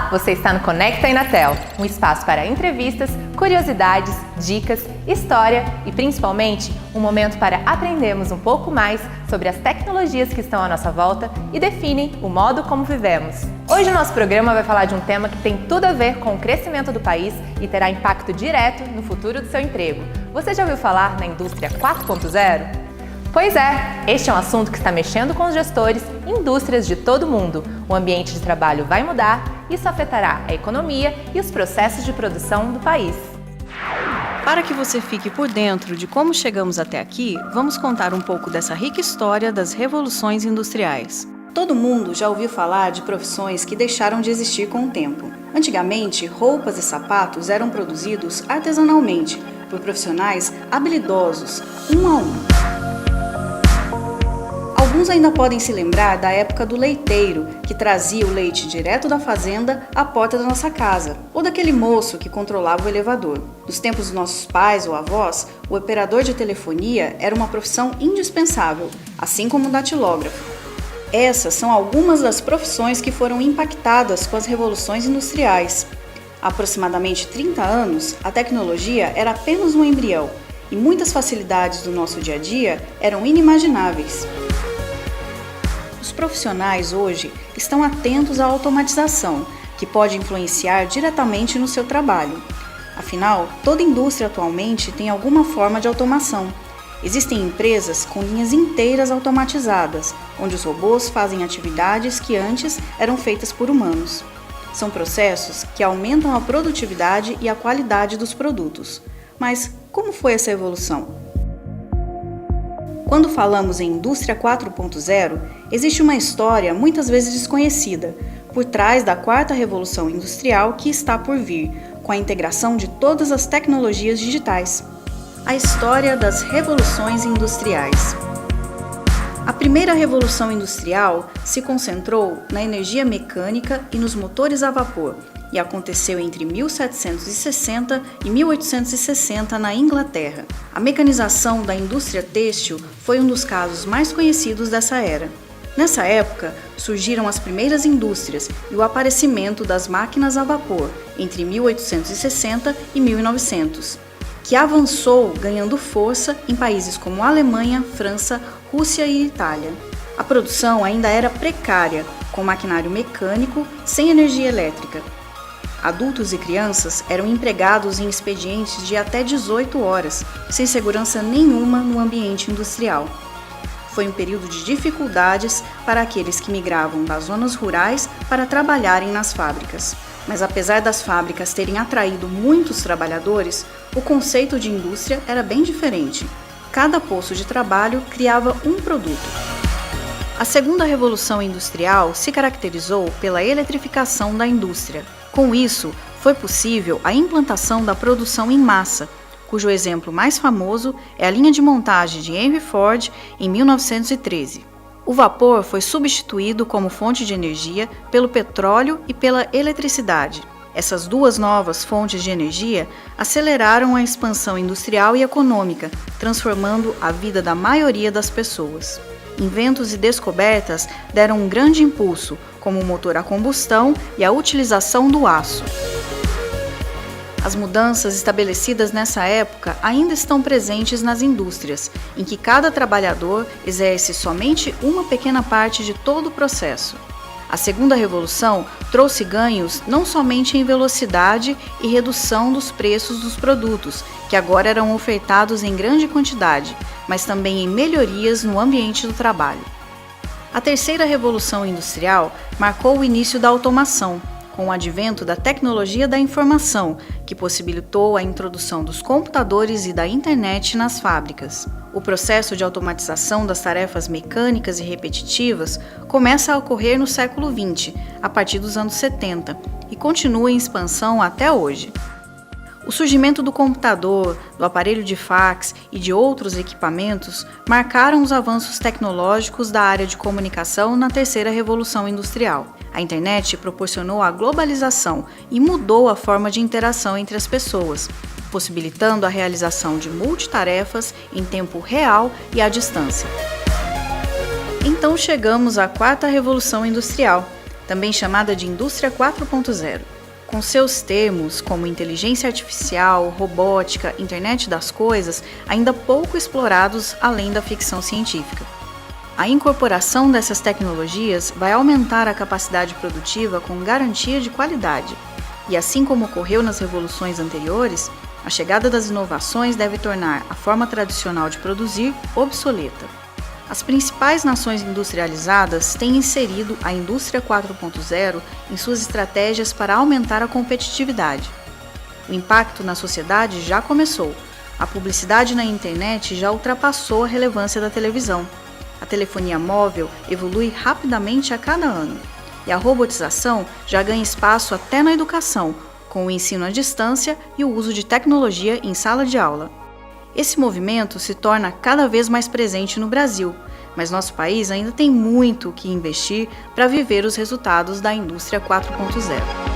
Olá, você está no Conecta Inatel, um espaço para entrevistas, curiosidades, dicas, história e principalmente um momento para aprendermos um pouco mais sobre as tecnologias que estão à nossa volta e definem o modo como vivemos. Hoje o nosso programa vai falar de um tema que tem tudo a ver com o crescimento do país e terá impacto direto no futuro do seu emprego. Você já ouviu falar na indústria 4.0? Pois é, este é um assunto que está mexendo com os gestores e indústrias de todo o mundo. O ambiente de trabalho vai mudar, isso afetará a economia e os processos de produção do país. Para que você fique por dentro de como chegamos até aqui, vamos contar um pouco dessa rica história das revoluções industriais. Todo mundo já ouviu falar de profissões que deixaram de existir com o tempo. Antigamente, roupas e sapatos eram produzidos artesanalmente por profissionais habilidosos, um a um. Alguns ainda podem se lembrar da época do leiteiro, que trazia o leite direto da fazenda à porta da nossa casa, ou daquele moço que controlava o elevador. Nos tempos dos nossos pais ou avós, o operador de telefonia era uma profissão indispensável, assim como o datilógrafo. Essas são algumas das profissões que foram impactadas com as revoluções industriais. Há aproximadamente 30 anos, a tecnologia era apenas um embrião, e muitas facilidades do nosso dia a dia eram inimagináveis. Os profissionais hoje estão atentos à automatização, que pode influenciar diretamente no seu trabalho. Afinal, toda indústria atualmente tem alguma forma de automação. Existem empresas com linhas inteiras automatizadas, onde os robôs fazem atividades que antes eram feitas por humanos. São processos que aumentam a produtividade e a qualidade dos produtos. Mas como foi essa evolução? Quando falamos em Indústria 4.0, existe uma história muitas vezes desconhecida, por trás da quarta revolução industrial que está por vir, com a integração de todas as tecnologias digitais. A história das revoluções industriais. A primeira revolução industrial se concentrou na energia mecânica e nos motores a vapor, e aconteceu entre 1760 e 1860 na Inglaterra. A mecanização da indústria têxtil foi um dos casos mais conhecidos dessa era. Nessa época, surgiram as primeiras indústrias e o aparecimento das máquinas a vapor entre 1860 e 1900, que avançou ganhando força em países como Alemanha, França, Rússia e Itália. A produção ainda era precária, com maquinário mecânico sem energia elétrica. Adultos e crianças eram empregados em expedientes de até 18 horas, sem segurança nenhuma no ambiente industrial. Foi um período de dificuldades para aqueles que migravam das zonas rurais para trabalharem nas fábricas. Mas apesar das fábricas terem atraído muitos trabalhadores, o conceito de indústria era bem diferente. Cada posto de trabalho criava um produto. A segunda revolução industrial se caracterizou pela eletrificação da indústria. Com isso, foi possível a implantação da produção em massa, cujo exemplo mais famoso é a linha de montagem de Henry Ford em 1913. O vapor foi substituído como fonte de energia pelo petróleo e pela eletricidade. Essas duas novas fontes de energia aceleraram a expansão industrial e econômica, transformando a vida da maioria das pessoas. Inventos e descobertas deram um grande impulso, como o motor a combustão e a utilização do aço. As mudanças estabelecidas nessa época ainda estão presentes nas indústrias, em que cada trabalhador exerce somente uma pequena parte de todo o processo. A segunda revolução trouxe ganhos não somente em velocidade e redução dos preços dos produtos, que agora eram ofertados em grande quantidade, mas também em melhorias no ambiente do trabalho. A terceira revolução industrial marcou o início da automação, com o advento da tecnologia da informação, que possibilitou a introdução dos computadores e da internet nas fábricas. O processo de automatização das tarefas mecânicas e repetitivas começa a ocorrer no século XX, a partir dos anos 70, e continua em expansão até hoje. O surgimento do computador, do aparelho de fax e de outros equipamentos marcaram os avanços tecnológicos da área de comunicação na terceira revolução industrial. A internet proporcionou a globalização e mudou a forma de interação entre as pessoas, possibilitando a realização de multitarefas em tempo real e à distância. Então chegamos à quarta revolução industrial, também chamada de Indústria 4.0. Com seus termos como inteligência artificial, robótica, internet das coisas, ainda pouco explorados além da ficção científica. A incorporação dessas tecnologias vai aumentar a capacidade produtiva com garantia de qualidade. E assim como ocorreu nas revoluções anteriores, a chegada das inovações deve tornar a forma tradicional de produzir obsoleta. As principais nações industrializadas têm inserido a Indústria 4.0 em suas estratégias para aumentar a competitividade. O impacto na sociedade já começou. A publicidade na internet já ultrapassou a relevância da televisão. A telefonia móvel evolui rapidamente a cada ano. E a robotização já ganha espaço até na educação, com o ensino à distância e o uso de tecnologia em sala de aula. Esse movimento se torna cada vez mais presente no Brasil, mas nosso país ainda tem muito o que investir para viver os resultados da Indústria 4.0.